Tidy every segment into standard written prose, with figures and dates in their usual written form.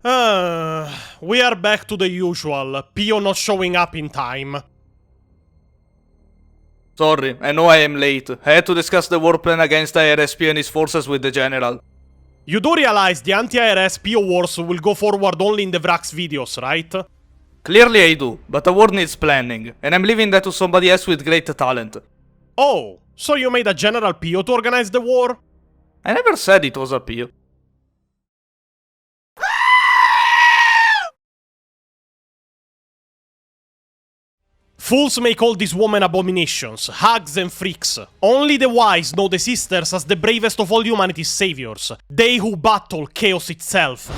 We are back to the usual, Pio not showing up in time. Sorry, I know I am late. I had to discuss the war plan against the Heresy and his forces with the general. You do realize the anti-IRS Pio wars will go forward only in the Vrax videos, right? Clearly I do, but the war needs planning, and I'm leaving that to somebody else with great talent. Oh, so you made a General Pio to organize the war? I never said it was a Pio. Fools may call these women abominations, hags and freaks. Only the wise know the sisters as the bravest of all humanity's saviors. They who battle chaos itself.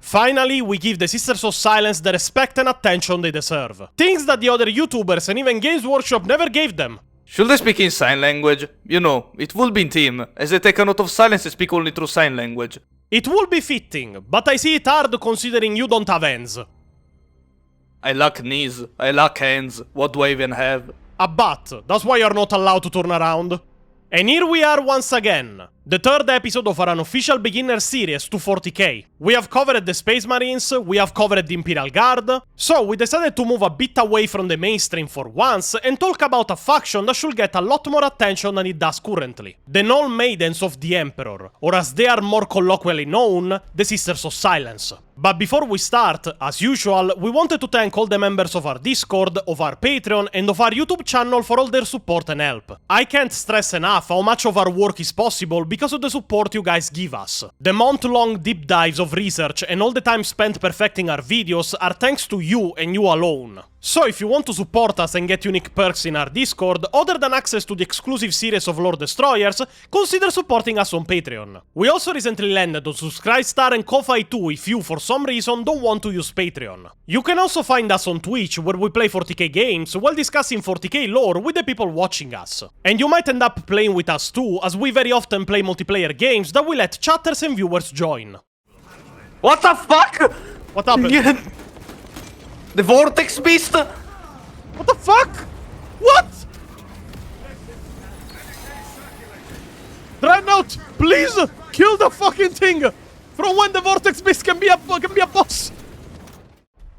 Finally, we give the Sisters of Silence the respect and attention they deserve. Things that the other YouTubers and even Games Workshop never gave them. Should I speak in sign language? You know, it would be in team, as I take a note of silence and speak only through sign language. It would be fitting, but I see it hard considering you don't have hands. I lack knees, I lack hands, what do I even have? A butt, that's why you're not allowed to turn around. And here we are once again, the third episode of our unofficial beginner series to 40k. We have covered the Space Marines, we have covered the Imperial Guard, so we decided to move a bit away from the mainstream for once and talk about a faction that should get a lot more attention than it does currently. The Null Maidens of the Emperor, or as they are more colloquially known, the Sisters of Silence. But before we start, as usual, we wanted to thank all the members of our Discord, of our Patreon, and of our YouTube channel for all their support and help. I can't stress enough how much of our work is possible because of the support you guys give us. The month-long deep dives of research and all the time spent perfecting our videos are thanks to you and you alone. So if you want to support us and get unique perks in our Discord, other than access to the exclusive series of Lord Destroyers, consider supporting us on Patreon. We also recently landed on Subscribe Star and Ko-Fi too if you, for some reason, don't want to use Patreon. You can also find us on Twitch, where we play 40k games while discussing 40k lore with the people watching us. And you might end up playing with us too, as we very often play multiplayer games that we let chatters and viewers join. What the fuck? What happened? The Vortex Beast? What the fuck? What? Dreadnought, please kill the fucking thing! From when the Vortex Beast can be a boss!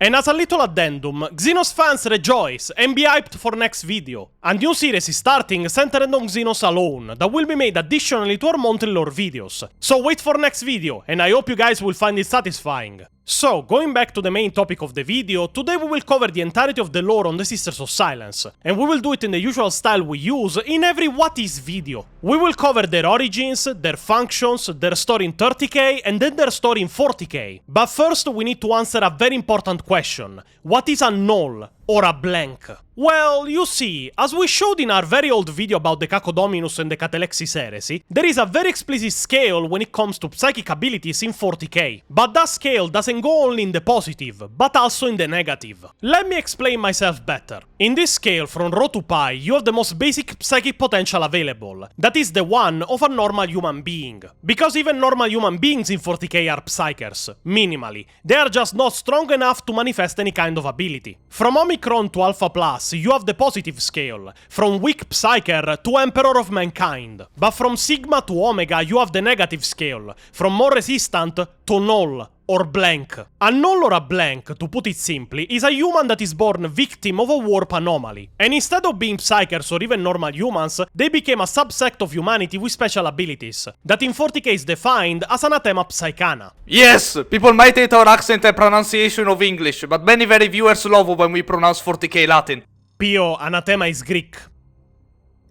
And as a little addendum, Xenos fans rejoice and be hyped for next video. A new series is starting centered on Xenos alone, that will be made additionally to our monthly lore videos. So wait for next video, and I hope you guys will find it satisfying. So, going back to the main topic of the video, today we will cover the entirety of the lore on the Sisters of Silence, and we will do it in the usual style we use in every What Is video. We will cover their origins, their functions, their story in 30k, and then their story in 40k. But first we need to answer a very important question. What is a null? Or a blank? Well, you see, as we showed in our very old video about the Cacodominus and the Catalexis Heresy, there is a very explicit scale when it comes to psychic abilities in 40k. But that scale doesn't go only in the positive, but also in the negative. Let me explain myself better. In this scale, from Rho to Pi, you have the most basic psychic potential available. That is the one of a normal human being. Because even normal human beings in 40k are psychers, minimally. They are just not strong enough to manifest any kind of ability. From Omicron to Alpha Plus, you have the positive scale, from weak Psyker to Emperor of Mankind. But from Sigma to Omega, you have the negative scale, from more resistant to null, or blank. A null or a blank, to put it simply, is a human that is born victim of a warp anomaly. And instead of being Psykers or even normal humans, they became a subsect of humanity with special abilities, that in 40k is defined as Anathema Psychana. Yes, people might hate our accent and pronunciation of English, but many very viewers love when we pronounce 40k Latin. Pio, Anathema is Greek.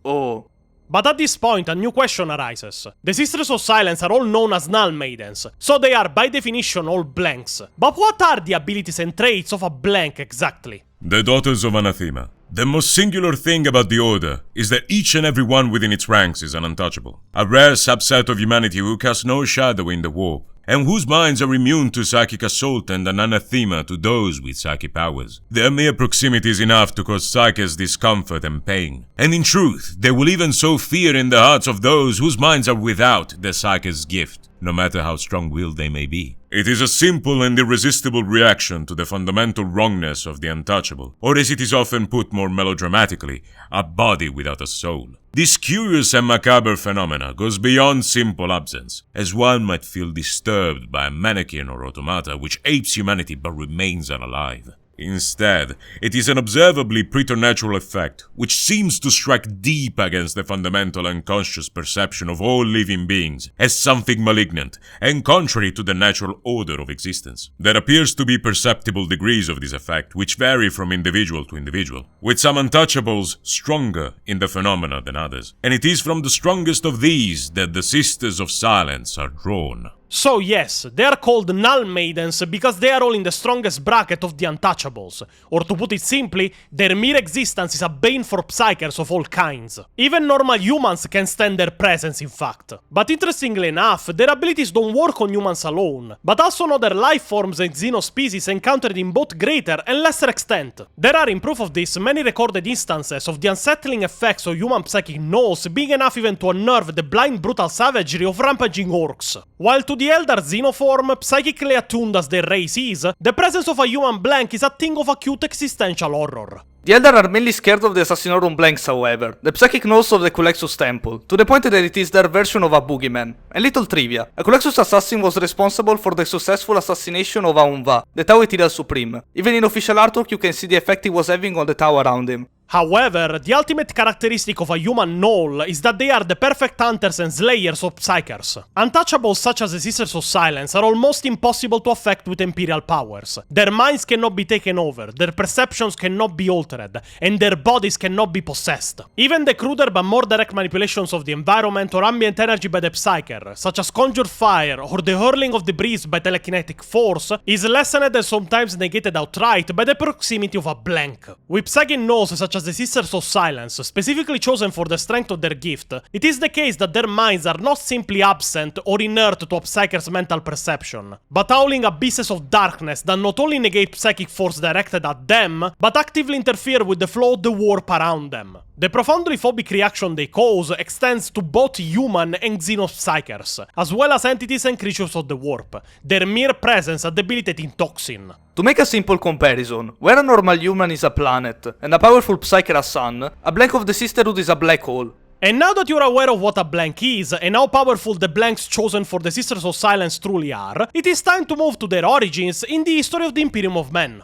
Oh. But at this point, a new question arises. The Sisters of Silence are all known as Null Maidens, so they are by definition all blanks. But what are the abilities and traits of a blank exactly? The Daughters of Anathema. The most singular thing about the Order is that each and every one within its ranks is an untouchable. A rare subset of humanity who casts no shadow in the warp, and whose minds are immune to psychic assault and an anathema to those with psychic powers. Their mere proximity is enough to cause psychics discomfort and pain, and in truth, they will even sow fear in the hearts of those whose minds are without the psychic's gift, no matter how strong-willed they may be. It is a simple and irresistible reaction to the fundamental wrongness of the untouchable, or as it is often put more melodramatically, a body without a soul. This curious and macabre phenomena goes beyond simple absence, as one might feel disturbed by a mannequin or automata which apes humanity but remains unalive. Instead, it is an observably preternatural effect, which seems to strike deep against the fundamental unconscious perception of all living beings as something malignant and contrary to the natural order of existence. There appears to be perceptible degrees of this effect, which vary from individual to individual, with some untouchables stronger in the phenomena than others, and it is from the strongest of these that the Sisters of Silence are drawn. So yes, they are called Null Maidens because they are all in the strongest bracket of the untouchables, or to put it simply, their mere existence is a bane for psychers of all kinds. Even normal humans can stand their presence in fact. But interestingly enough, their abilities don't work on humans alone, but also on other life forms and xenospecies encountered in both greater and lesser extent. There are in proof of this many recorded instances of the unsettling effects of human psychic nulls being enough even to unnerve the blind brutal savagery of rampaging orcs. While to the elder xenoform, psychically attuned as their race is, the presence of a human blank is a thing of acute existential horror. The Elder are mainly scared of the Assassinorum Blanks, however, the psychic nulls of the Culexus Temple, to the point that it is their version of a boogeyman. And little trivia, a Culexus assassin was responsible for the successful assassination of Aunva, the Tau Ethereal Supreme. Even in official artwork you can see the effect he was having on the Tau around him. However, the ultimate characteristic of a human null is that they are the perfect hunters and slayers of psychers. Untouchables such as the Sisters of Silence are almost impossible to affect with Imperial powers. Their minds cannot be taken over, their perceptions cannot be altered, and their bodies cannot be possessed. Even the cruder but more direct manipulations of the environment or ambient energy by the psyker, such as conjured fire or the hurling of debris by telekinetic force, is lessened and sometimes negated outright by the proximity of a blank. With psychic nulls such as the Sisters of Silence, specifically chosen for the strength of their gift, it is the case that their minds are not simply absent or inert to a psyker's mental perception, but howling abysses of darkness that not only negate psychic force directed at them, but actively interfere with the flow of the warp around them. The profoundly phobic reaction they cause extends to both human and xenopsychers, as well as entities and creatures of the warp, their mere presence a debilitating toxin. To make a simple comparison, where a normal human is a planet, and a powerful psyker a sun, a blank of the Sisterhood is a black hole. And now that you're aware of what a blank is, and how powerful the blanks chosen for the Sisters of Silence truly are, it is time to move to their origins in the history of the Imperium of Men.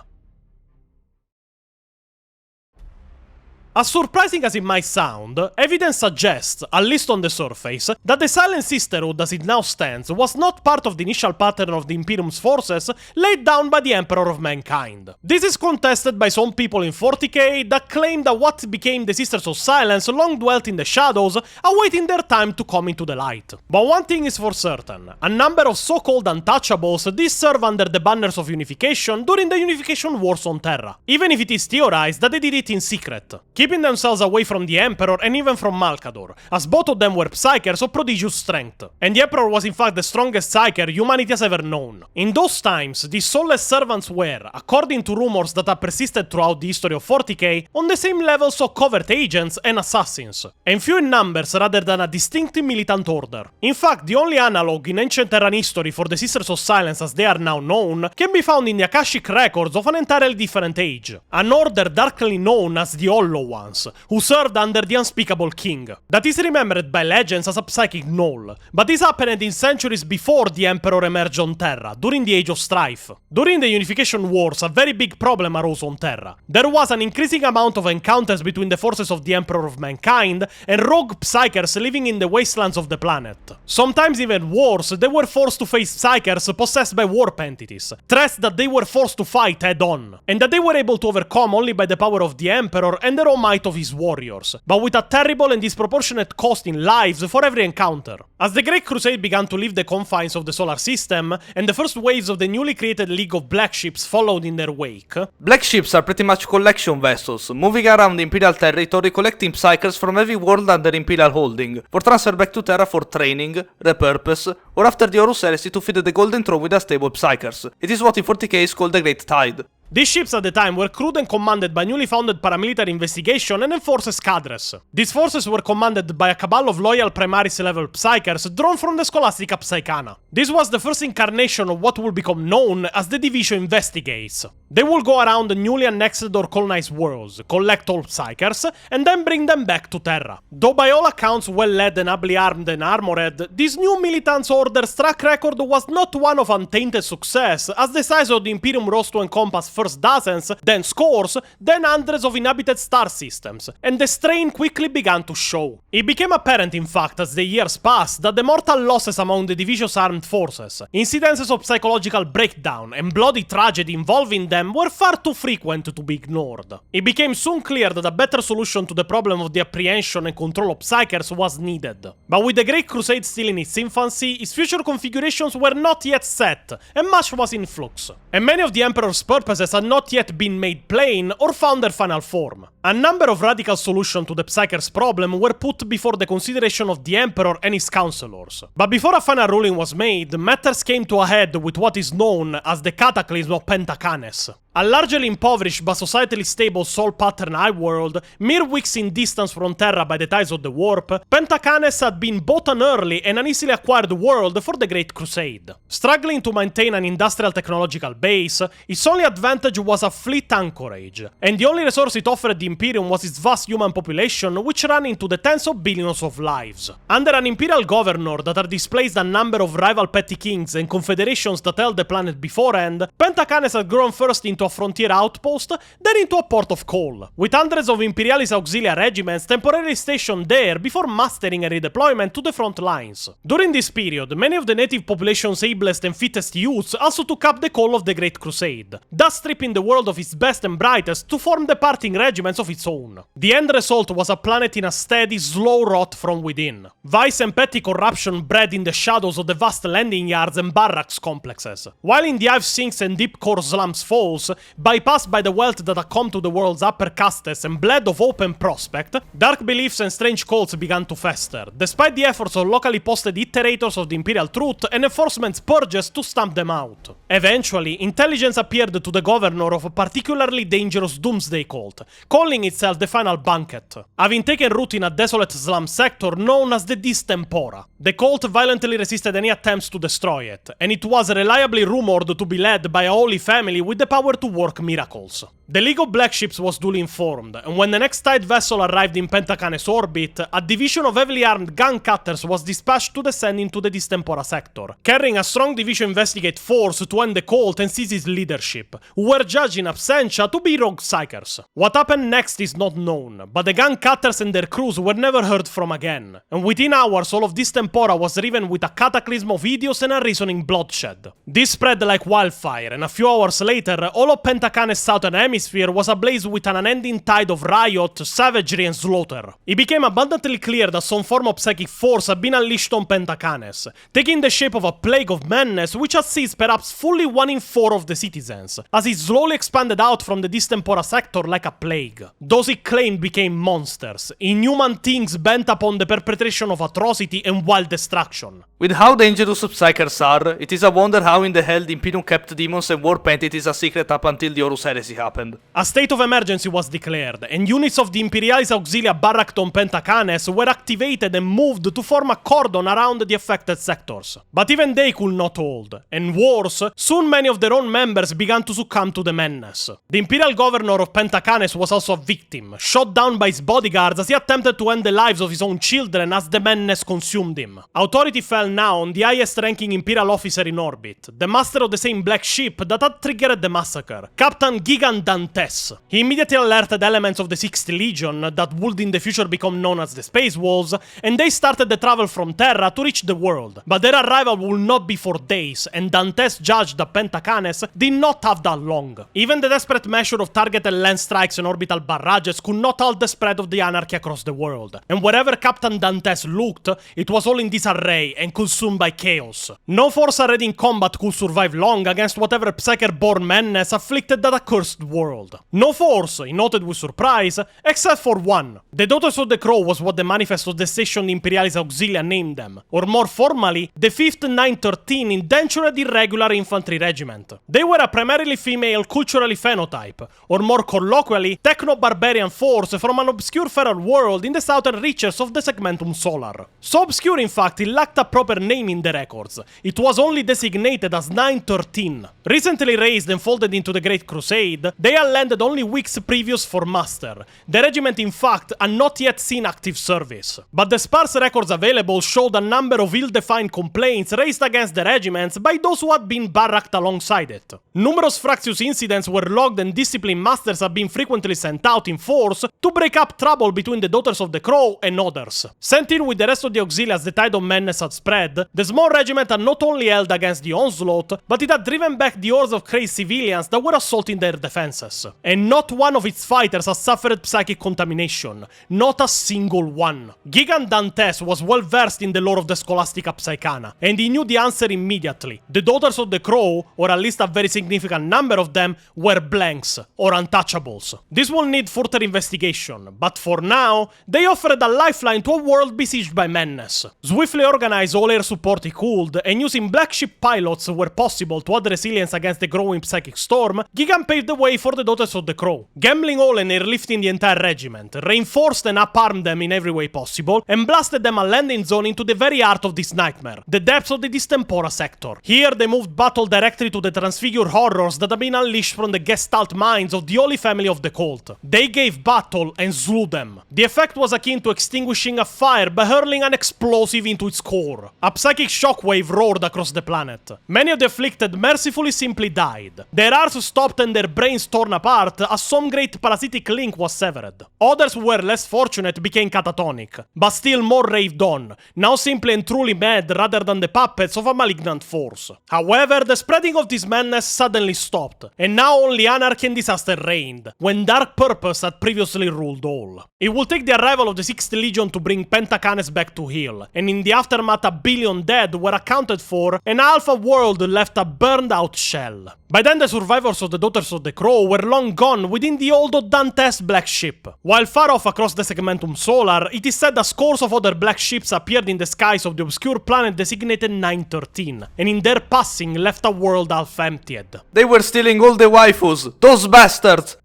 As surprising as it might sound, evidence suggests, at least on the surface, that the Silent Sisterhood as it now stands was not part of the initial pattern of the Imperium's forces laid down by the Emperor of Mankind. This is contested by some people in 40k that claim that what became the Sisters of Silence long dwelt in the shadows, awaiting their time to come into the light. But one thing is for certain, a number of so-called untouchables did serve under the banners of unification during the Unification Wars on Terra, even if it is theorized that they did it in secret, keeping themselves away from the Emperor and even from Malkador, as both of them were psychers of prodigious strength. And the Emperor was in fact the strongest psyker humanity has ever known. In those times, these soulless servants were, according to rumors that have persisted throughout the history of 40k, on the same levels of covert agents and assassins, and few in numbers rather than a distinct militant order. In fact, the only analog in ancient Terran history for the Sisters of Silence as they are now known can be found in the Akashic records of an entirely different age, an order darkly known as the Hollow Ones, who served under the Unspeakable King, that is remembered by legends as a psychic null, but this happened in centuries before the Emperor emerged on Terra, during the Age of Strife. During the Unification Wars, a very big problem arose on Terra. There was an increasing amount of encounters between the forces of the Emperor of Mankind and rogue psychers living in the wastelands of the planet. Sometimes even worse, they were forced to face psychers possessed by warp entities, threats that they were forced to fight head-on, and that they were able to overcome only by the power of the Emperor and their own might of his warriors, but with a terrible and disproportionate cost in lives for every encounter. As the Great Crusade began to leave the confines of the solar system, and the first waves of the newly created League of Black Ships followed in their wake. Black ships are pretty much collection vessels, moving around Imperial territory collecting psychers from every world under Imperial holding, for transfer back to Terra for training, repurpose, or after the Horus Heresy to feed the Golden Throne with a stable psychers. It is what in 40k is called the Great Tide. These ships at the time were crewed and commanded by newly founded paramilitary investigation and enforces cadres. These forces were commanded by a cabal of loyal Primaris level psychers drawn from the Scholastica Psychana. This was the first incarnation of what would become known as the Division Investigates. They will go around the newly annexed or colonized worlds, collect all psychers, and then bring them back to Terra. Though by all accounts well led and ably armed and armored, this new militants order's track record was not one of untainted success, as the size of the Imperium rose to encompass first dozens, then scores, then hundreds of inhabited star systems, and the strain quickly began to show. It became apparent, in fact, as the years passed, that the mortal losses among the Division's armed forces, incidences of psychological breakdown, and bloody tragedy involving them were far too frequent to be ignored. It became soon clear that a better solution to the problem of the apprehension and control of psychers was needed. But with the Great Crusade still in its infancy, its future configurations were not yet set, and much was in flux. And many of the Emperor's purposes had not yet been made plain or found their final form. A number of radical solutions to the psychers problem were put before the consideration of the Emperor and his counselors. But before a final ruling was made, matters came to a head with what is known as the Cataclysm of Pentacanes. A largely impoverished but societally stable soul pattern high world, mere weeks in distance from Terra by the ties of the warp, Pentacanes had been both an early and an easily acquired world for the Great Crusade. Struggling to maintain an industrial technological base, its only advantage was a fleet anchorage, and the only resource it offered the Imperium was its vast human population, which ran into the tens of billions of lives. Under an Imperial governor that had displaced a number of rival petty kings and confederations that held the planet beforehand, Pentacanes had grown first into a frontier outpost, then into a port of call, with hundreds of Imperialis auxiliary regiments temporarily stationed there before mastering a redeployment to the front lines. During this period, many of the native population's ablest and fittest youths also took up the call of the Great Crusade, thus stripping the world of its best and brightest to form departing regiments of its own. The end result was a planet in a steady, slow rot from within. Vice and petty corruption bred in the shadows of the vast landing yards and barracks complexes, while in the hive sinks and deep core slums falls, bypassed by the wealth that had come to the world's upper castes and bled of open prospect, dark beliefs and strange cults began to fester, despite the efforts of locally posted iterators of the Imperial truth and enforcement's purges to stamp them out. Eventually, intelligence appeared to the governor of a particularly dangerous doomsday cult, calling itself the Final Banquet, having taken root in a desolate slum sector known as the Distempora. The cult violently resisted any attempts to destroy it, and it was reliably rumored to be led by a holy family with the power to work miracles. The League of Black Ships was duly informed, and when the next tide vessel arrived in Pentacanes orbit, a division of heavily armed gun cutters was dispatched to descend into the Distempora sector, carrying a strong Division Investigate force to end the cult and seize its leadership, who were judged in absentia to be rogue psychers. What happened next is not known, but the gun cutters and their crews were never heard from again, and within hours all of Distempora was riven with a cataclysm of hideous and unreasoning bloodshed. This spread like wildfire, and a few hours later, all of Pentacanes' southern hemisphere was ablaze with an unending tide of riot, savagery, and slaughter. It became abundantly clear that some form of psychic force had been unleashed on Pentacanes, taking the shape of a plague of madness which had seized perhaps fully 1 in 4 of the citizens, as it slowly expanded out from the Distempora sector like a plague. Those it claimed became monsters, inhuman things bent upon the perpetration of atrocity and wild destruction. With how dangerous psychers are, it is a wonder how in the hell the Imperium kept demons and warp entities a secret up until the Horus Heresy happened. A state of emergency was declared, and units of the Imperialis Auxilia barracked on Pentacanes were activated and moved to form a cordon around the affected sectors. But even they could not hold, and worse, soon many of their own members began to succumb to the madness. The Imperial Governor of Pentacanes was also a victim, shot down by his bodyguards as he attempted to end the lives of his own children as the madness consumed him. Authority fell now on the highest-ranking Imperial officer in orbit, the master of the same black ship that had triggered the massacre, Captain Gigant Dantes. He immediately alerted elements of the 6th Legion, that would in the future become known as the Space Wolves, and they started the travel from Terra to reach the world. But their arrival would not be for days, and Dantes judged that Pentacanes did not have that long. Even the desperate measure of targeted land strikes and orbital barrages could not halt the spread of the anarchy across the world, and wherever Captain Dantes looked, it was all in disarray and consumed by chaos. No force already in combat could survive long against whatever Psyker-born madness afflicted that accursed world. No force, he noted with surprise, except for one. The Daughters of the Crow was what the manifest of the Station Imperialis Auxilia named them, or more formally, the 5th 913 Indentured Irregular Infantry Regiment. They were a primarily female culturally phenotype, or more colloquially, techno-barbarian force from an obscure feral world in the southern reaches of the Segmentum Solar. So obscure in fact it lacked a proper name in the records, it was only designated as 913. Recently raised and folded into the Great Crusade, they had landed only weeks previous for Master. The regiment in fact had not yet seen active service. But the sparse records available showed a number of ill-defined complaints raised against the regiments by those who had been barracked alongside it. Numerous fractious incidents were logged and discipline masters have been frequently sent out in force to break up trouble between the Daughters of the Crow and others. Sent in with the rest of the auxilia as the tide of madness had spread, the small regiment had not only held against the onslaught, but it had driven back the hordes of crazed civilians that were assaulting their defenses. And not one of its fighters has suffered psychic contamination. Not a single one. Gigant Dantes was well versed in the lore of the Scholastica Psychana, and he knew the answer immediately. The Daughters of the Crow, or at least a very significant number of them, were blanks, or untouchables. This will need further investigation, but for now, they offered a lifeline to a world besieged by madness. Swiftly organized all air support he could, and using black ship pilots where possible to add resilience against the growing psychic storm, Gigant paved the way for the Daughters of the Crow, gambling all and airlifting the entire regiment, reinforced and up-armed them in every way possible, and blasted them a landing zone into the very heart of this nightmare, the depths of the Distempora sector. Here they moved battle directly to the transfigured horrors that had been unleashed from the Gestalt minds of the Holy Family of the Cult. They gave battle and slew them. The effect was akin to extinguishing a fire by hurling an explosive into its core. A psychic shockwave roared across the planet. Many of the afflicted mercifully simply died. Their hearts stopped and their brains torn apart as some great parasitic link was severed. Others who were less fortunate became catatonic, but still more raved on, now simply and truly mad rather than the puppets of a malignant force. However, the spreading of this madness suddenly stopped, and now only anarchy and disaster reigned, when dark purpose had previously ruled all. It will take the arrival of the 6th Legion to bring Pentacanes back to heal, and in the aftermath a billion dead were accounted for, and Alpha World left a burned out shell. By then the survivors of the Daughters of the Crow were long gone within the old Dantes black ship. While far off across the Segmentum Solar, it is said that scores of other black ships appeared in the skies of the obscure planet designated 913, and in their passing left a world half emptied. They were stealing all the waifus, those bastards!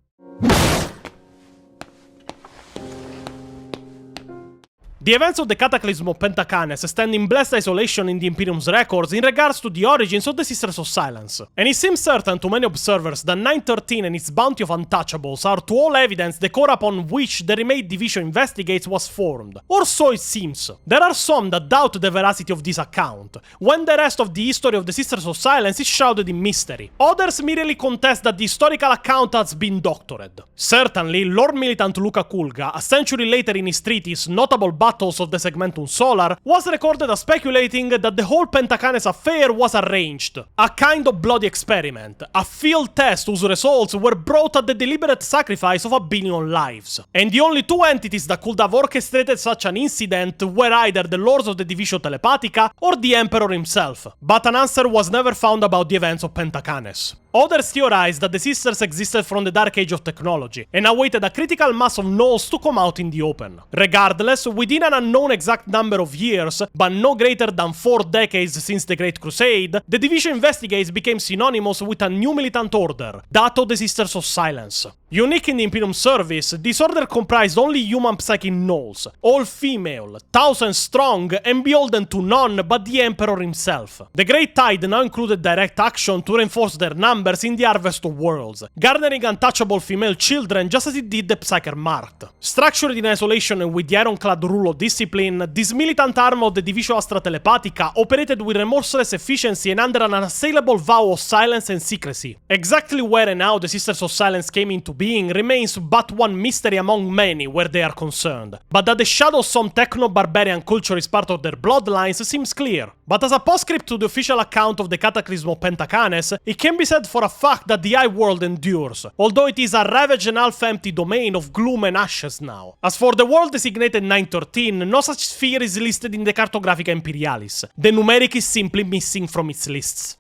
The events of the Cataclysm of Pentacanes stand in blessed isolation in the Imperium's records in regards to the origins of the Sisters of Silence, and it seems certain to many observers that 913 and its bounty of untouchables are to all evidence the core upon which the Remade Division investigates was formed, or so it seems. There are some that doubt the veracity of this account, when the rest of the history of the Sisters of Silence is shrouded in mystery. Others merely contest that the historical account has been doctored. Certainly, Lord Militant Luca Kulga, a century later in his treatise Notable Battles of the Segmentum Solar, was recorded as speculating that the whole Pentacanes affair was arranged. A kind of bloody experiment, a field test whose results were brought at the deliberate sacrifice of a billion lives. And the only two entities that could have orchestrated such an incident were either the Lords of the Divisio Telepathica or the Emperor himself. But an answer was never found about the events of Pentacanes. Others theorized that the Sisters existed from the Dark Age of technology, and awaited a critical mass of Nulls to come out in the open. Regardless, within an unknown exact number of years, but no greater than 4 decades since the Great Crusade, the Division Investigates became synonymous with a new militant order, that of the Sisters of Silence. Unique in the Imperium service, this order comprised only human psychic Nulls, all female, 1,000 strong, and beholden to none but the Emperor himself. The Great Tide now included direct action to reinforce their numbers in the Harvest of Worlds, garnering untouchable female children just as it did the Psyker Marked. Structured in isolation and with the ironclad rule of discipline, this militant arm of the Divisio Astra Telepathica operated with remorseless efficiency and under an unassailable vow of silence and secrecy. Exactly where and how the Sisters of Silence came into being remains but one mystery among many where they are concerned. But that the shadow of some techno-barbarian culture is part of their bloodlines seems clear. But as a postscript to the official account of the Cataclysm of Pentacanes, it can be said for a fact that the Eye World endures, although it is a ravaged and half-empty domain of gloom and ashes now. As for the world designated 913, no such sphere is listed in the Cartographica Imperialis. The numeric is simply missing from its lists.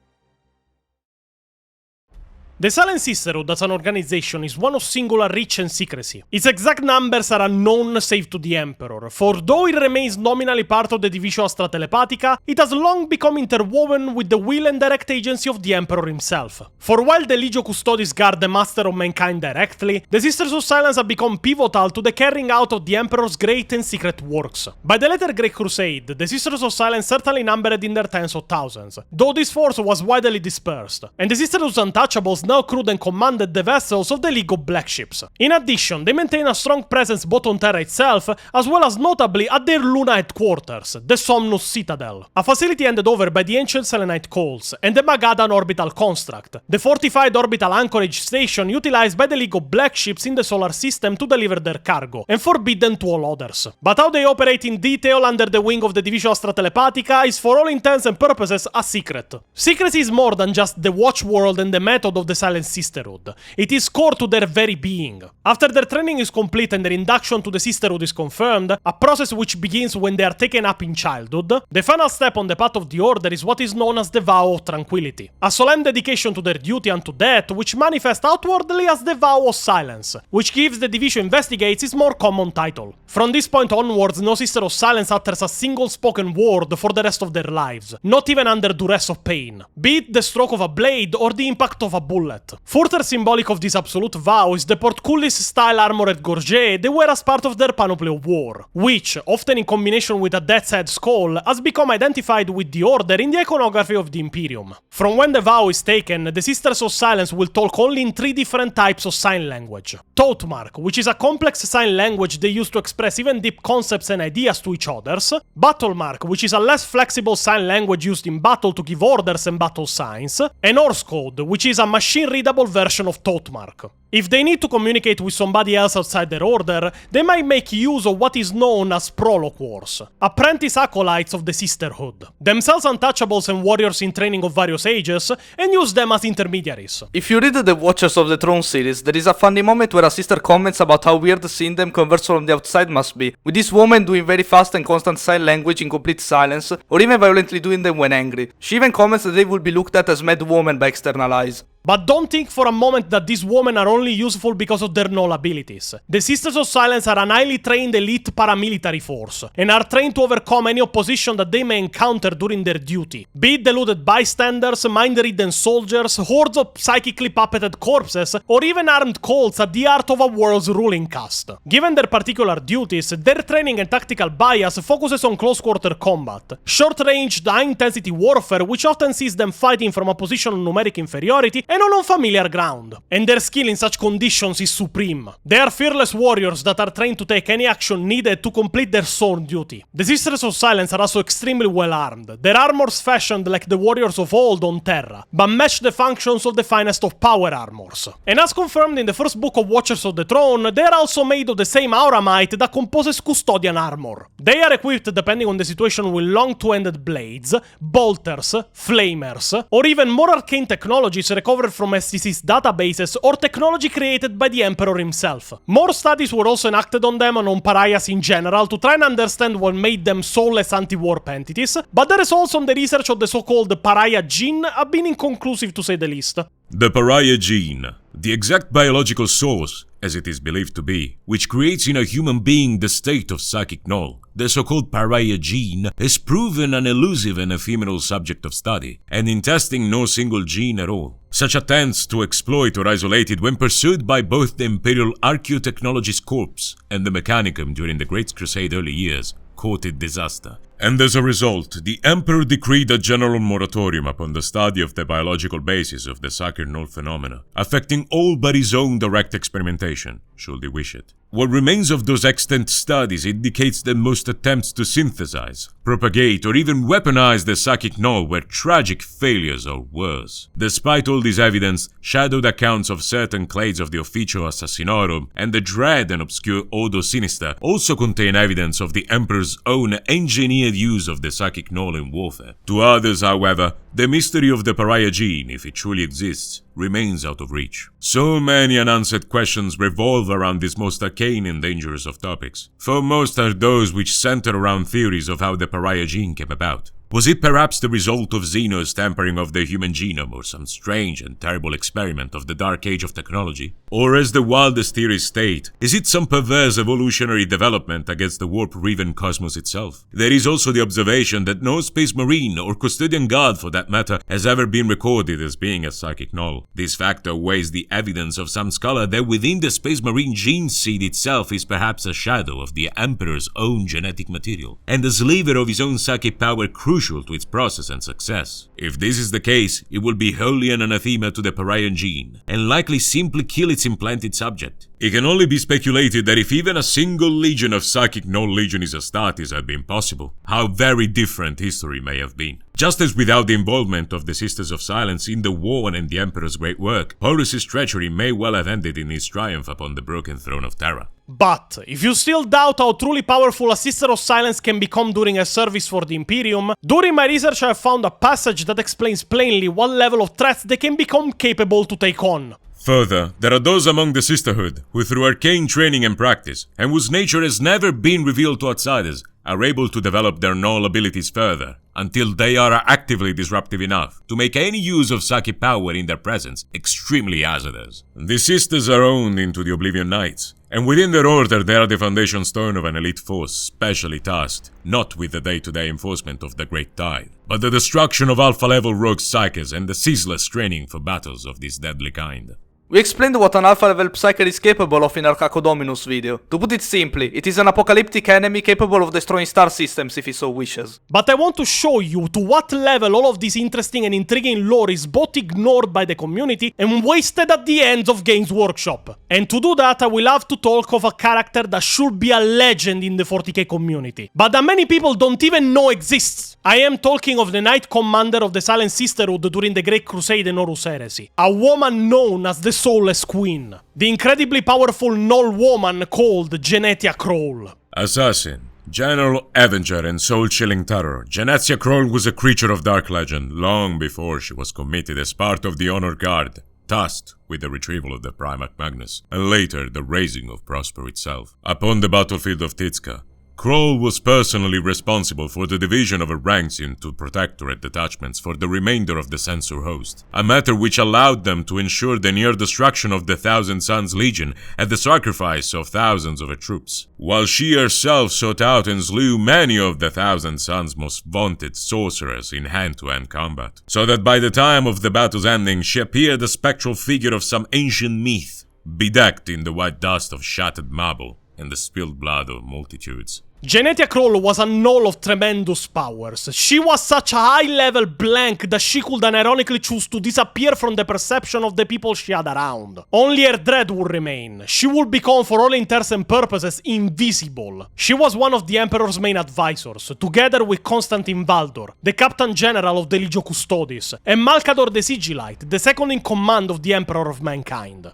The Silent Sisterhood as an organization is one of singular reach and secrecy. Its exact numbers are unknown save to the Emperor, for though it remains nominally part of the Divisio Astra Telepatica, it has long become interwoven with the will and direct agency of the Emperor himself. For while the Legio Custodes guard the Master of Mankind directly, the Sisters of Silence have become pivotal to the carrying out of the Emperor's great and secret works. By the later Great Crusade, the Sisters of Silence certainly numbered in their tens of thousands, though this force was widely dispersed, and the Sisters of Untouchables now crewed and commanded the vessels of the League of Black Ships. In addition, they maintain a strong presence both on Terra itself, as well as notably at their Luna headquarters, the Somnus Citadel, a facility handed over by the ancient Selenite Coals, and the Magadan Orbital Construct, the fortified orbital anchorage station utilized by the League of Black Ships in the solar system to deliver their cargo, and forbidden to all others. But how they operate in detail under the wing of the Divisio Astra Telepatica is for all intents and purposes a secret. Secrecy is more than just the watch world and the method of the Silent Sisterhood. It is core to their very being. After their training is complete and their induction to the Sisterhood is confirmed, a process which begins when they are taken up in childhood, the final step on the path of the Order is what is known as the Vow of Tranquility, a solemn dedication to their duty unto death which manifests outwardly as the Vow of Silence, which gives the Divisio Investigates its more common title. From this point onwards, no Sister of Silence utters a single spoken word for the rest of their lives, not even under duress of pain, be it the stroke of a blade or the impact of a bullet. Further symbolic of this absolute vow is the portcullis-style armored gorget they wear as part of their panoply of war, which, often in combination with a death's head skull, has become identified with the Order in the iconography of the Imperium. From when the vow is taken, the Sisters of Silence will talk only in 3 different types of sign language. Thoughtmark, which is a complex sign language they use to express even deep concepts and ideas to each others, Battlemark, which is a less flexible sign language used in battle to give orders and battle signs, and Horse Code, which is a machine-readable version of Thoughtmark. If they need to communicate with somebody else outside their order, they might make use of what is known as proloquors, apprentice acolytes of the Sisterhood, themselves untouchables and warriors in training of various ages, and use them as intermediaries. If you read the Watchers of the Throne series, there is a funny moment where a sister comments about how weird seeing them converse from the outside must be, with this woman doing very fast and constant sign language in complete silence, or even violently doing them when angry. She even comments that they will be looked at as mad women by external eyes. But don't think for a moment that these women are only useful because of their Null abilities. The Sisters of Silence are an highly trained elite paramilitary force, and are trained to overcome any opposition that they may encounter during their duty. Be it deluded bystanders, mind-ridden soldiers, hordes of psychically puppeted corpses, or even armed cults at the art of a world's ruling caste. Given their particular duties, their training and tactical bias focuses on close-quarter combat, short-ranged, high-intensity warfare which often sees them fighting from a position of numeric inferiority and on unfamiliar ground, and their skill in such conditions is supreme. They are fearless warriors that are trained to take any action needed to complete their sworn duty. The Sisters of Silence are also extremely well armed, their armors fashioned like the warriors of old on Terra, but match the functions of the finest of power armors. And as confirmed in the first book of Watchers of the Throne, they are also made of the same auramite that composes custodian armor. They are equipped, depending on the situation, with long two-handed blades, bolters, flamers, or even more arcane technologies recovered from STC's databases or technology created by the Emperor himself. More studies were also enacted on them and on pariahs in general to try and understand what made them soulless anti-warp entities, but the results on the research of the so-called pariah gene have been inconclusive to say the least. The pariah gene, the exact biological source, as it is believed to be, which creates in a human being the state of psychic null. The so-called pariah gene is proven an elusive and ephemeral subject of study, and in testing no single gene at all. Such attempts to exploit or isolate it when pursued by both the Imperial Archaeotechnologies Corps and the Mechanicum during the Great Crusade early years courted disaster. And as a result, the Emperor decreed a general moratorium upon the study of the biological basis of the sacred null phenomena, affecting all but his own direct experimentation, should he wish it. What remains of those extant studies indicates that most attempts to synthesize, propagate, or even weaponize the psychic null were tragic failures or worse. Despite all this evidence, shadowed accounts of certain clades of the Officio Assassinorum and the dread and obscure Ordo Sinister also contain evidence of the Emperor's own engineered use of the psychic null in warfare. To others, however, the mystery of the pariah gene, if it truly exists, remains out of reach. So many unanswered questions revolve around these most arcane and dangerous of topics. Foremost are those which center around theories of how the pariah gene came about. Was it perhaps the result of Xeno's tampering of the human genome or some strange and terrible experiment of the dark age of technology? Or as the wildest theories state, is it some perverse evolutionary development against the warp-riven cosmos itself? There is also the observation that no space marine or custodian guard for that matter has ever been recorded as being a psychic null. This factor weighs the evidence of some scholar that within the space marine gene seed itself is perhaps a shadow of the Emperor's own genetic material, and a sliver of his own psychic power crucial to its process and success. If this is the case, it will be wholly an anathema to the pariah gene, and likely simply kill its implanted subject. It can only be speculated that if even a single legion of psychic null legionis Astartes had been possible, how very different history may have been. Just as without the involvement of the Sisters of Silence in the war and the Emperor's great work, Horus's treachery may well have ended in his triumph upon the broken throne of Terra. But, if you still doubt how truly powerful a Sister of Silence can become during a service for the Imperium, during my research I have found a passage that explains plainly what level of threats they can become capable to take on. Further, there are those among the Sisterhood who, through arcane training and practice, and whose nature has never been revealed to outsiders, are able to develop their null abilities further, until they are actively disruptive enough to make any use of psychic power in their presence extremely hazardous. The Sisters are owned into the Oblivion Knights, and within their order they are the foundation stone of an elite force specially tasked, not with the day-to-day enforcement of the Great Tide, but the destruction of alpha-level rogue psykers and the ceaseless training for battles of this deadly kind. We explained what an alpha-level Psyker is capable of in our Cacodominus video. To put it simply, it is an apocalyptic enemy capable of destroying star systems if he so wishes. But I want to show you to what level all of this interesting and intriguing lore is both ignored by the community and wasted at the hands of Games Workshop. And to do that, I will have to talk of a character that should be a legend in the 40k community, but that many people don't even know exists. I am talking of the Knight Commander of the Silent Sisterhood during the Great Crusade and Horus Heresy, a woman known as the Soulless Queen, the incredibly powerful Null woman called Jenetia Krole. Assassin, General Avenger and soul-chilling terror, Jenetia Krole was a creature of dark legend long before she was committed as part of the Honor Guard, tasked with the retrieval of the Primarch Magnus, and later the raising of Prospero itself. Upon the battlefield of Tizca, Krole was personally responsible for the division of her ranks into Protectorate detachments for the remainder of the censor host, a matter which allowed them to ensure the near destruction of the Thousand Suns Legion at the sacrifice of thousands of her troops, while she herself sought out and slew many of the Thousand Suns' most vaunted sorcerers in hand-to-hand combat, so that by the time of the battle's ending she appeared a spectral figure of some ancient myth, bedecked in the white dust of shattered marble and the spilled blood of multitudes. Jenetia Krole was a Null of tremendous powers. She was such a high-level blank that she could unironically choose to disappear from the perception of the people she had around. Only her dread would remain. She would become, for all intents and purposes, invisible. She was one of the Emperor's main advisors, together with Constantine Valdor, the Captain General of the Legio Custodes, and Malcador the Sigillite, the second in command of the Emperor of Mankind.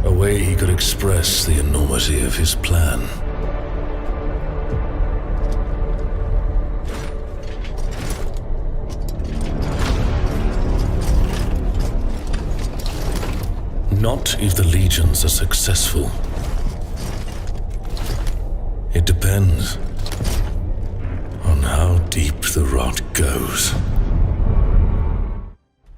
A way he could express the enormity of his plan. Not if the legions are successful. It depends on how deep the rot goes.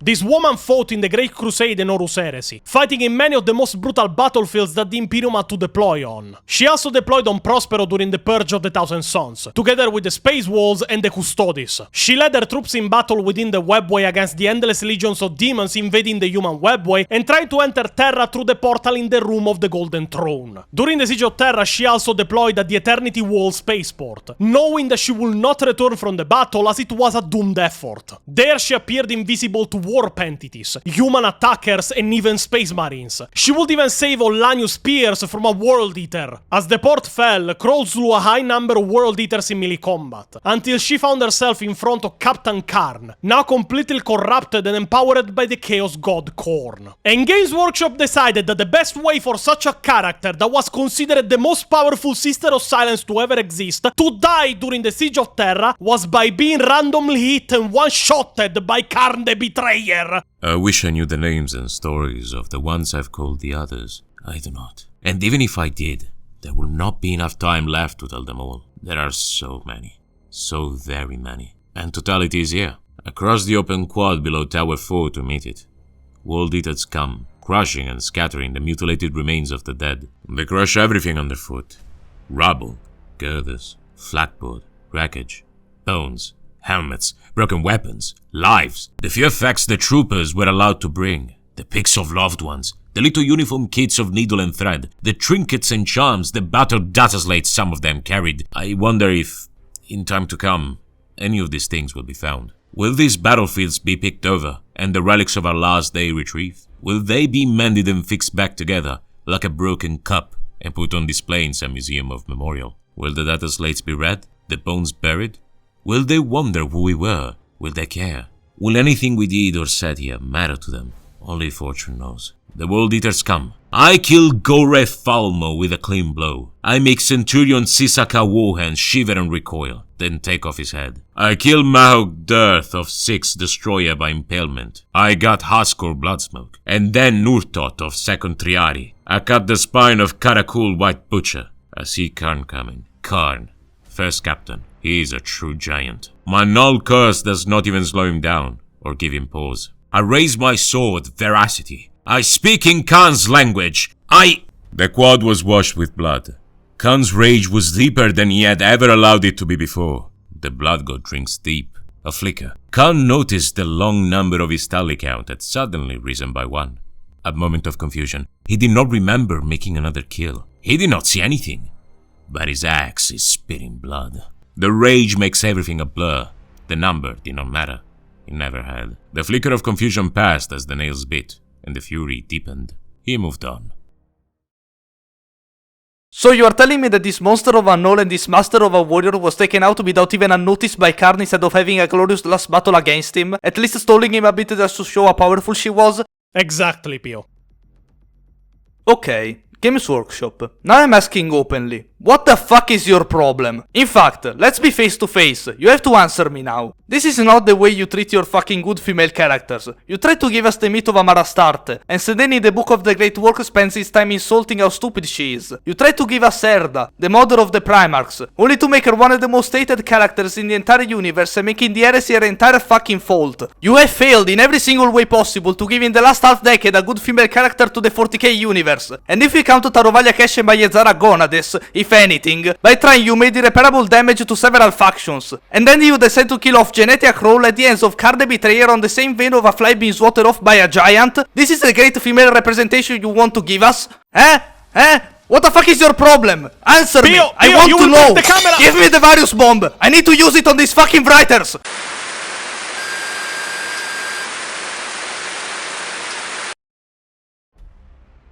This woman fought in the Great Crusade and Horus Heresy, fighting in many of the most brutal battlefields that the Imperium had to deploy on. She also deployed on Prospero during the Purge of the Thousand Suns, together with the Space Walls and the Custodes. She led her troops in battle within the Webway against the endless legions of demons invading the human Webway and trying to enter Terra through the portal in the Room of the Golden Throne. During the Siege of Terra, she also deployed at the Eternity Wall spaceport, knowing that she would not return from the battle as it was a doomed effort. There she appeared invisible to warp entities, human attackers, and even space marines. She would even save Olanius' spears from a World Eater. As the port fell, Krole slew a high number of World Eaters in melee combat, until she found herself in front of Captain Karn, now completely corrupted and empowered by the Chaos God Khorne. And Games Workshop decided that the best way for such a character that was considered the most powerful Sister of Silence to ever exist to die during the Siege of Terra was by being randomly hit and one-shotted by Karn the Betrayer. I wish I knew the names and stories of the ones I've called the others. I do not. And even if I did, there will not be enough time left to tell them all. There are so many. So very many. And totality is here. Across the open quad below Tower 4 to meet it. World Eaters come, crushing and scattering the mutilated remains of the dead. They crush everything underfoot. Rubble, girders, flatboard, wreckage, bones, helmets, broken weapons, lives. The few effects the troopers were allowed to bring. The pics of loved ones, the little uniform kits of needle and thread, the trinkets and charms, the battered data slates some of them carried. I wonder if, in time to come, any of these things will be found. Will these battlefields be picked over, and the relics of our last day retrieved? Will they be mended and fixed back together, like a broken cup, and put on display in some museum of memorial? Will the data slates be read, the bones buried? Will they wonder who we were? Will they care? Will anything we did or said here matter to them? Only fortune knows. The World Eaters come. I kill Goreth Falmo with a clean blow. I make Centurion Sisaka Wohan shiver and recoil, then take off his head. I kill Mahog Dearth of 6 Destroyer by impalement. I got Haskor Bloodsmoke, and then Nurtot of 2nd Triari. I cut the spine of Karakul White Butcher. I see Karn coming. Karn, first captain. He is a true giant. My Null curse does not even slow him down, or give him pause. I raise my sword, Veracity. I speak in Khan's language. The quad was washed with blood. Khan's rage was deeper than he had ever allowed it to be before. The blood god drinks deep. A flicker. Khan noticed the long number of his tally count had suddenly risen by 1. A moment of confusion. He did not remember making another kill. He did not see anything. But his axe is spitting blood. The rage makes everything a blur. The number did not matter. It never had. The flicker of confusion passed as the nails bit, and the fury deepened. He moved on. So you are telling me that this monster of a Null and this master of a warrior was taken out without even unnoticed by Karn instead of having a glorious last battle against him, at least stalling him a bit just to show how powerful she was? Exactly, Pio. Okay, Games Workshop. Now I'm asking openly, what the fuck is your problem? In fact, let's be face to face, you have to answer me now. This is not the way you treat your fucking good female characters. You try to give us the myth of Amara Starte, and Seden in the Book of the Great Work spends his time insulting how stupid she is. You try to give us Erda, the mother of the Primarchs, only to make her one of the most hated characters in the entire universe and making the Heresy her entire fucking fault. You have failed in every single way possible to give in the last half decade a good female character to the 40k universe. And if we count Tarovalia Cash and Bayezara Gonades, if anything, by trying you made irreparable damage to several factions. And then you decide to kill off Jenetia Krole at the hands of Karn the Betrayer on the same vein of a fly being swatted off by a giant? This is the great female representation you want to give us? What the fuck is your problem? Answer me! I want to know! Give me the Varius bomb! I need to use it on these fucking writers!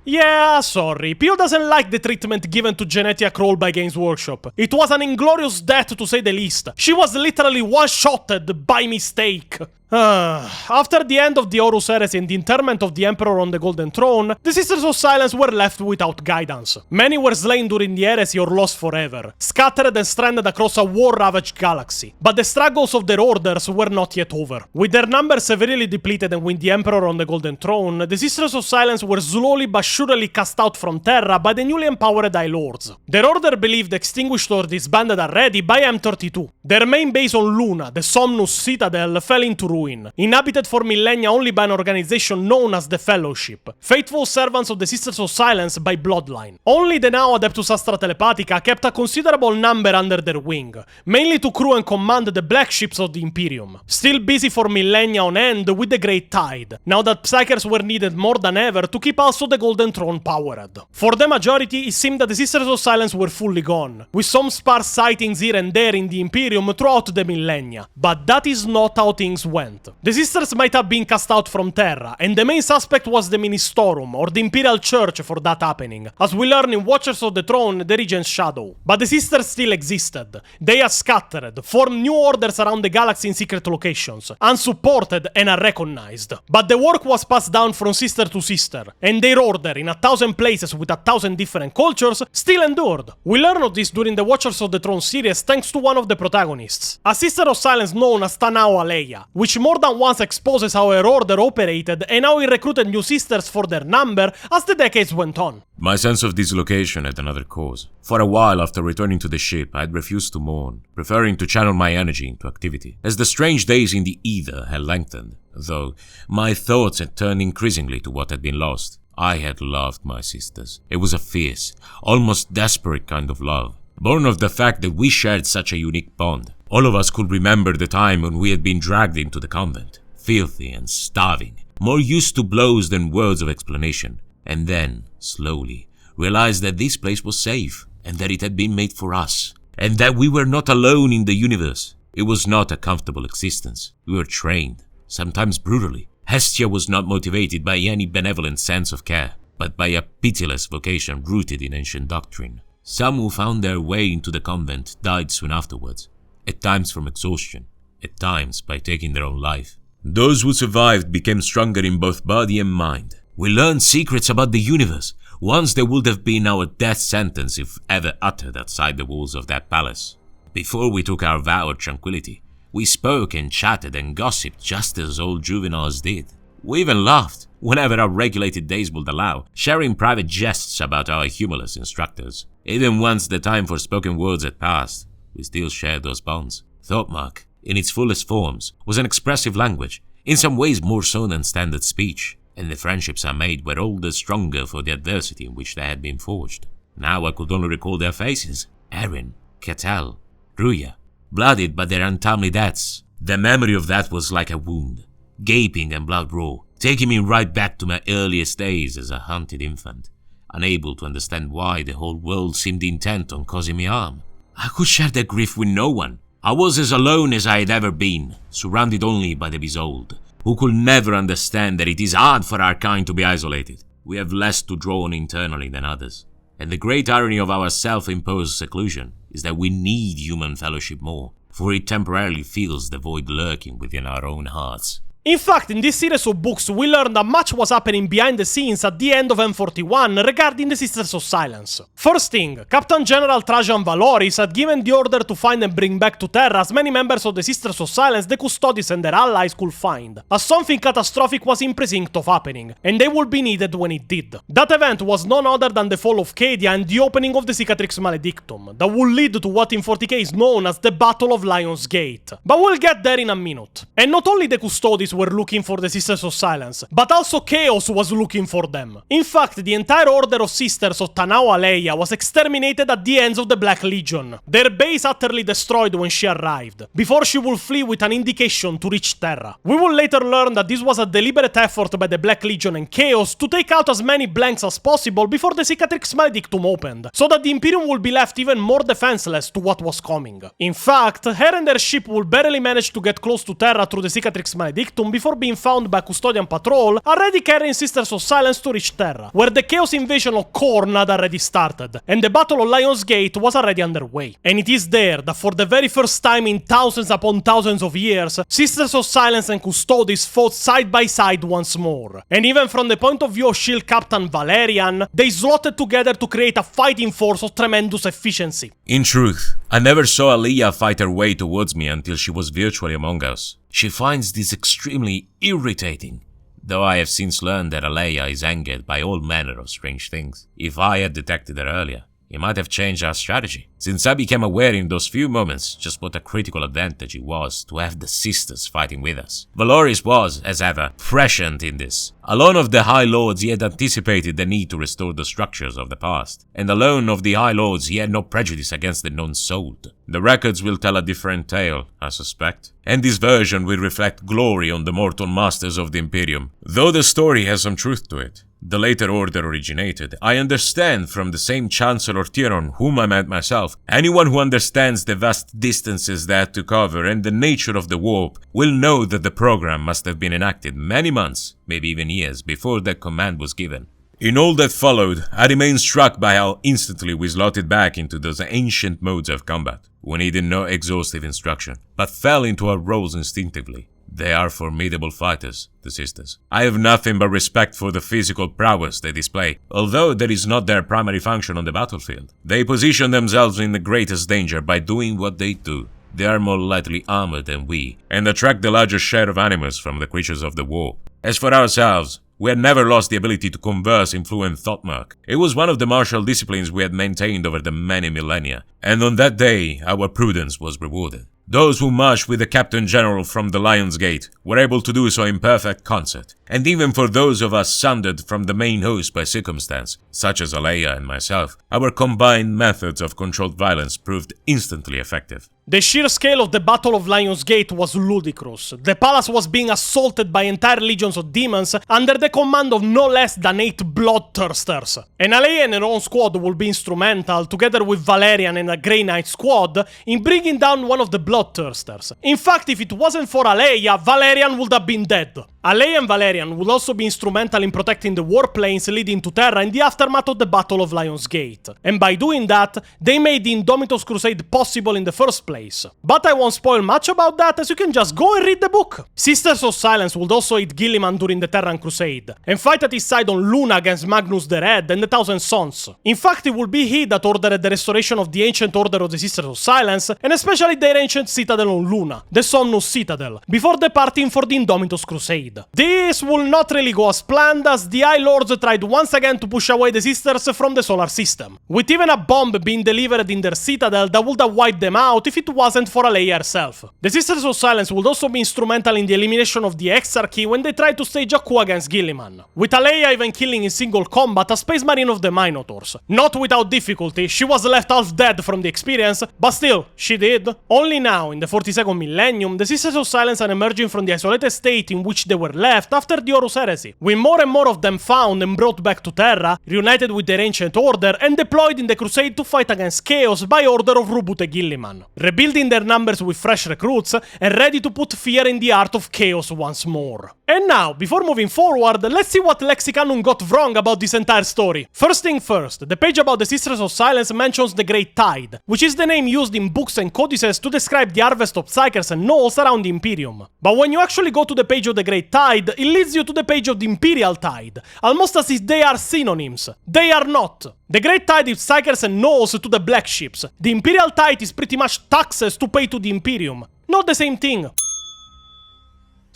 Yeah, sorry. Pio doesn't like the treatment given to Jenetia Krole by Games Workshop. It was an inglorious death to say the least. She was literally one-shotted by mistake. After the end of the Horus Heresy and the interment of the Emperor on the Golden Throne, the Sisters of Silence were left without guidance. Many were slain during the Heresy or lost forever, scattered and stranded across a war-ravaged galaxy. But the struggles of their orders were not yet over. With their numbers severely depleted and with the Emperor on the Golden Throne, the Sisters of Silence were slowly but surely cast out from Terra by the newly empowered High Lords. Their order believed extinguished or disbanded already by M32. Their main base on Luna, the Somnus Citadel, fell into ruin, inhabited for millennia only by an organization known as the Fellowship, faithful servants of the Sisters of Silence by bloodline. Only the now Adeptus Astra Telepathica kept a considerable number under their wing, mainly to crew and command the black ships of the Imperium, still busy for millennia on end with the Great Tide, now that Psykers were needed more than ever to keep also the Golden Throne powered. For the majority, it seemed that the Sisters of Silence were fully gone, with some sparse sightings here and there in the Imperium throughout the millennia, but that is not how things went. event. The sisters might have been cast out from Terra, and the main suspect was the Ministorum, or the Imperial Church for that happening, as we learn in Watchers of the Throne, the Regent's Shadow. But the sisters still existed. They are scattered, formed new orders around the galaxy in secret locations, unsupported and unrecognized. But the work was passed down from sister to sister, and their order, in 1,000 places with 1,000 different cultures, still endured. We learn of this during the Watchers of the Throne series thanks to one of the protagonists, a Sister of Silence known as Tanao Aleia, which more than once exposes how her order operated and how he recruited new sisters for their number as the decades went on. My sense of dislocation had another cause. For a while after returning to the ship, I had refused to mourn, preferring to channel my energy into activity, as the strange days in the Ether had lengthened, though my thoughts had turned increasingly to what had been lost. I had loved my sisters. It was a fierce, almost desperate kind of love, born of the fact that we shared such a unique bond. All of us could remember the time when we had been dragged into the convent, filthy and starving, more used to blows than words of explanation, and then, slowly, realized that this place was safe, and that it had been made for us, and that we were not alone in the universe. It was not a comfortable existence. We were trained, sometimes brutally. Hestia was not motivated by any benevolent sense of care, but by a pitiless vocation rooted in ancient doctrine. Some who found their way into the convent died soon afterwards, at times from exhaustion, at times by taking their own life. Those who survived became stronger in both body and mind. We learned secrets about the universe, ones that would have been our death sentence if ever uttered outside the walls of that palace. Before we took our vow of tranquility, we spoke and chatted and gossiped just as old juveniles did. We even laughed, whenever our regulated days would allow, sharing private jests about our humorless instructors. Even once the time for spoken words had passed, we still shared those bonds. Thoughtmark, in its fullest forms, was an expressive language, in some ways more so than standard speech, and the friendships I made were all the stronger for the adversity in which they had been forged. Now I could only recall their faces: Erin, Catel, Ruya, blooded by their untimely deaths. The memory of that was like a wound, gaping and blood raw, taking me right back to my earliest days as a hunted infant, unable to understand why the whole world seemed intent on causing me harm. I could share that grief with no one. I was as alone as I had ever been, surrounded only by the Besold, who could never understand that it is hard for our kind to be isolated. We have less to draw on internally than others. And the great irony of our self-imposed seclusion is that we need human fellowship more, for it temporarily fills the void lurking within our own hearts. In fact, in this series of books, we learned that much was happening behind the scenes at the end of M41 regarding the Sisters of Silence. First thing, Captain General Trajan Valoris had given the order to find and bring back to Terra as many members of the Sisters of Silence the Custodes and their allies could find, as something catastrophic was in precinct of happening, and they would be needed when it did. That event was none other than the fall of Cadia and the opening of the Cicatrix Maledictum, that would lead to what in 40k is known as the Battle of Lion's Gate. But we'll get there in a minute. And not only the Custodes were looking for the Sisters of Silence, but also Chaos was looking for them. In fact, the entire order of Sisters of Tanao Aleia was exterminated at the hands of the Black Legion, their base utterly destroyed when she arrived, before she would flee with an indication to reach Terra. We will later learn that this was a deliberate effort by the Black Legion and Chaos to take out as many blanks as possible before the Cicatrix Maledictum opened, so that the Imperium would be left even more defenseless to what was coming. In fact, her and their ship would barely manage to get close to Terra through the Cicatrix Maledictum before being found by Custodian Patrol, already carrying Sisters of Silence to reach Terra, where the Chaos invasion of Khorne had already started, and the Battle of Lion's Gate was already underway. And it is there that for the very first time in thousands upon thousands of years, Sisters of Silence and Custodes fought side by side once more. And even from the point of view of Shield Captain Valerian, they slotted together to create a fighting force of tremendous efficiency. In truth, I never saw Aleia fight her way towards me until she was virtually among us. She finds this extremely irritating, though I have since learned that Aleia is angered by all manner of strange things. If I had detected her earlier, it might have changed our strategy, since I became aware in those few moments just what a critical advantage it was to have the sisters fighting with us. Valoris was, as ever, prescient in this. Alone of the High Lords he had anticipated the need to restore the structures of the past, and alone of the High Lords he had no prejudice against the non-souled. The records will tell a different tale, I suspect, and this version will reflect glory on the mortal masters of the Imperium. Though the story has some truth to it, the later order originated, I understand from the same Chancellor Tyron whom I met myself. Anyone who understands the vast distances they had to cover and the nature of the warp will know that the program must have been enacted many months, maybe even years, before that command was given. In all that followed, I remained struck by how instantly we slotted back into those ancient modes of combat. We needed no exhaustive instruction, but fell into our roles instinctively. They are formidable fighters, the sisters. I have nothing but respect for the physical prowess they display, although that is not their primary function on the battlefield. They position themselves in the greatest danger by doing what they do. They are more lightly armored than we, and attract the largest share of animus from the creatures of the warp. As for ourselves, we had never lost the ability to converse in fluent thought-mark. It was one of the martial disciplines we had maintained over the many millennia, and on that day our prudence was rewarded. Those who marched with the Captain General from the Lion's Gate were able to do so in perfect concert, and even for those of us sundered from the main host by circumstance, such as Aleia and myself, our combined methods of controlled violence proved instantly effective. The sheer scale of the Battle of Lion's Gate was ludicrous. The palace was being assaulted by entire legions of demons under the command of no less than 8 bloodthirsters. And Aleia and her own squad will be instrumental, together with Valerian and a Grey Knight squad, in bringing down one of the bloodthirsters. In fact, if it wasn't for Aleia, Valerian would have been dead. Aleia and Valerian would also be instrumental in protecting the warplanes leading to Terra in the aftermath of the Battle of Lion's Gate. And by doing that, they made the Indomitus Crusade possible in the first place. But I won't spoil much about that, as you can just go and read the book. Sisters of Silence would also aid Guilliman during the Terran Crusade, and fight at his side on Luna against Magnus the Red and the Thousand Sons. In fact, it will be he that ordered the restoration of the ancient order of the Sisters of Silence, and especially their ancient citadel on Luna, the Somnus Citadel, before departing for the Indomitus Crusade. This will not really go as planned, as the High Lords tried once again to push away the Sisters from the solar system, with even a bomb being delivered in their citadel that would have wiped them out if it wasn't for Aleia herself. The Sisters of Silence would also be instrumental in the elimination of the Exarchy when they tried to stage a coup against Guilliman, with Aleia even killing in single combat a Space Marine of the Minotaurs. Not without difficulty, she was left half dead from the experience, but still, she did. Only now, in the 42nd millennium, the Sisters of Silence are emerging from the isolated state in which they were left after the Horus Heresy, with more and more of them found and brought back to Terra, reunited with their ancient order, and deployed in the Crusade to fight against Chaos by order of Rubute Guilliman, rebuilding their numbers with fresh recruits and ready to put fear in the heart of Chaos once more. And now, before moving forward, let's see what Lexicanum got wrong about this entire story. First thing first, the page about the Sisters of Silence mentions the Great Tide, which is the name used in books and codices to describe the harvest of Psykers and Gnolls around the Imperium. But when you actually go to the page of the Great Tide, it leads you to the page of the Imperial Tide, almost as if they are synonyms. They are not. The Great Tide is Psykers and Gnolls to the Black Ships. The Imperial Tide is pretty much taxes to pay to the Imperium. Not the same thing.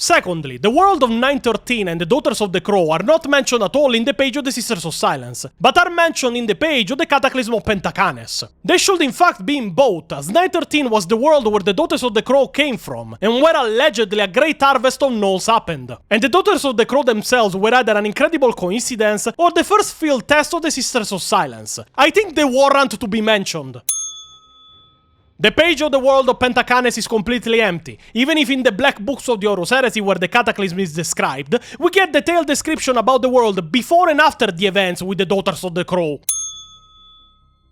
Secondly, the world of 913 and the Daughters of the Crow are not mentioned at all in the page of the Sisters of Silence, but are mentioned in the page of the Cataclysm of Pentacanes. They should in fact be in both, as 913 was the world where the Daughters of the Crow came from, and where allegedly a great harvest of Gnolls happened. And the Daughters of the Crow themselves were either an incredible coincidence, or the first field test of the Sisters of Silence. I think they warrant to be mentioned. The page of the world of Pentacanes is completely empty, even if in the black books of the Horus Heresy where the Cataclysm is described, we get detailed description about the world before and after the events with the Daughters of the Crow.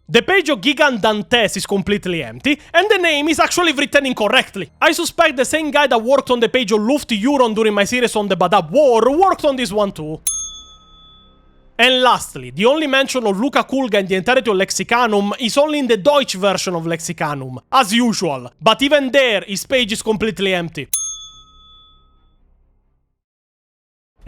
The page of Gigant Dantes is completely empty, and the name is actually written incorrectly. I suspect the same guy that worked on the page of Luft Euron during my series on the Badab War worked on this one too. And lastly, the only mention of Luca Kulga in the entirety of Lexicanum is only in the Deutsch version of Lexicanum, as usual, but even there, his page is completely empty.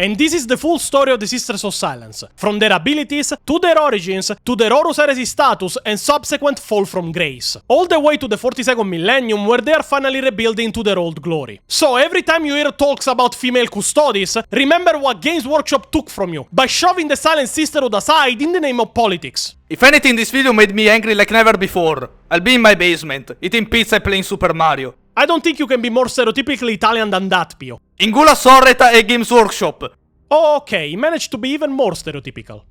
And this is the full story of the Sisters of Silence, from their abilities, to their origins, to their Horus Heresy status and subsequent fall from grace, all the way to the 42nd millennium where they are finally rebuilding to their old glory. So every time you hear talks about female Custodes, remember what Games Workshop took from you, by shoving the Silent Sisterhood aside in the name of politics. If anything, this video made me angry like never before. I'll be in my basement, eating pizza and playing Super Mario. I don't think you can be more stereotypically Italian than that, Pio. Ingula Sorreta e Games Workshop. Oh, okay, managed to be even more stereotypical.